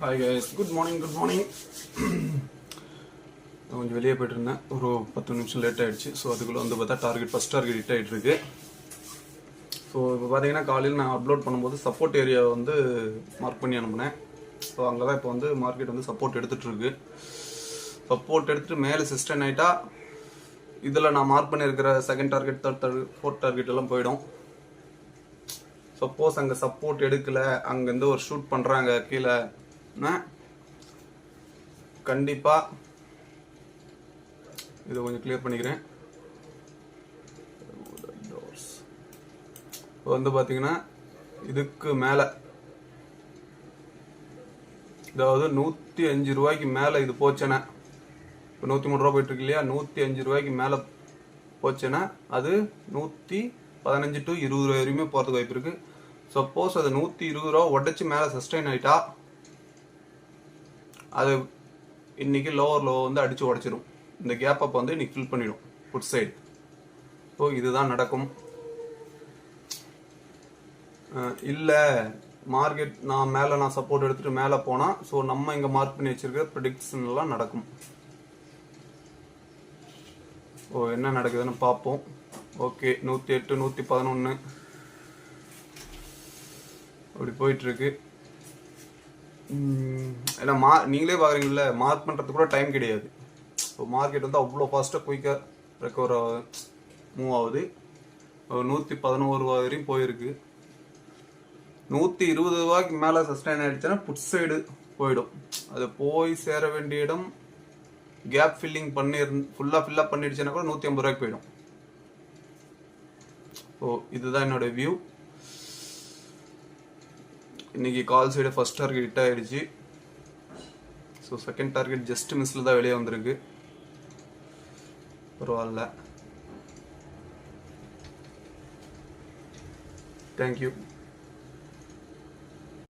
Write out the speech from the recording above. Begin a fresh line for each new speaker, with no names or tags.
Hi guys, good morning. நான் கொஞ்சம் வெளியே போயிட்டு இருந்தேன், ஒரு 10 நிமிஷம் லேட் ஆகிடுச்சு. ஸோ அதுக்குள்ளே வந்து பார்த்தா ஃபஸ்ட் டார்கெட் ஹிட் ஆகிட்டு இருக்கு. ஸோ இப்போ பார்த்தீங்கன்னா காலையில் நான் அப்லோட் பண்ணும்போது சப்போர்ட் ஏரியாவை வந்து மார்க் பண்ணி அனுப்புனேன். ஸோ அங்கே தான் இப்போ வந்து மார்க்கெட் வந்து சப்போர்ட் எடுத்துகிட்டு இருக்கு. சப்போர்ட் எடுத்துகிட்டு மேலே சிஸ்டன் ஆகிட்டா இதில் நான் மார்க் பண்ணியிருக்கிற second target, third target, fourth target எல்லாம் போயிடும். சப்போஸ் அங்கே சப்போர்ட் எடுக்கலை, அங்கேருந்து ஒரு ஷூட் பண்ணுறாங்க கீழே, கண்டிப்பாக இதை கொஞ்சம் கிளியர் பண்ணிக்கிறேன். இப்போ வந்து பார்த்தீங்கன்னா இதுக்கு மேலே, அதாவது 105 ரூபாய்க்கு மேலே இது போச்சேன்னா, இப்போ 103 ரூபா போயிட்டு இருக்கு இல்லையா, 105 ரூபாய்க்கு மேலே போச்சேன்னா அது 115 to 20 ரூபா வரையுமே போகிறதுக்கு வாய்ப்பு இருக்கு. சப்போஸ் அது 120 ரூபா உடச்சி மேலே சஸ்டைன் ஆகிட்டா அது இன்னைக்கு லோவர் லோ வந்து அடித்து உடச்சிடும். இந்த கேப் அப் வந்து இன்னைக்கு ஃபில் பண்ணிடும் புட் சைடு. ஸோ இதுதான் நடக்கும். இல்லை மார்க்கெட் நான் சப்போர்ட் எடுத்துகிட்டு மேலே போனால், ஸோ நம்ம இங்கே மார்க் பண்ணி வச்சிருக்கிற ப்ரெடிக்ஷன்லாம் நடக்கும். ஓ என்ன நடக்குதுன்னு பார்ப்போம். ஓகே, 108, 111 அப்படி போயிட்டுருக்கு. ஏன்னா நீங்களே பார்க்குறீங்கள, மார்க் பண்ணுறதுக்கு கூட டைம் கிடையாது. இப்போ மார்க்கெட் வந்து அவ்வளோ ஃபாஸ்ட்டாக குயிக்காக ரெக்கவர் மூவ் ஆகுது. 111 ரூபா வரையும் போயிருக்கு. 120 ரூபாய்க்கு மேலே சஸ்டைன் ஆகிடுச்சுன்னா புட் சைடு போயிடும். அது போய் சேர வேண்டிய இடம் கேப் ஃபில்லிங் ஃபுல்லாக ஃபில்லப் பண்ணிடுச்சுன்னா கூட 150 ரூபாய்க்கு போயிடும். ஸோ இதுதான் என்னோட வியூ. இன்னைக்கு call side first target hit ஆகிடுச்சு. ஸோ செகண்ட் டார்கெட் ஜஸ்ட் மிஸ்ல தான் வெளியே வந்திருக்கு. பரவாயில்ல. தேங்க்யூ.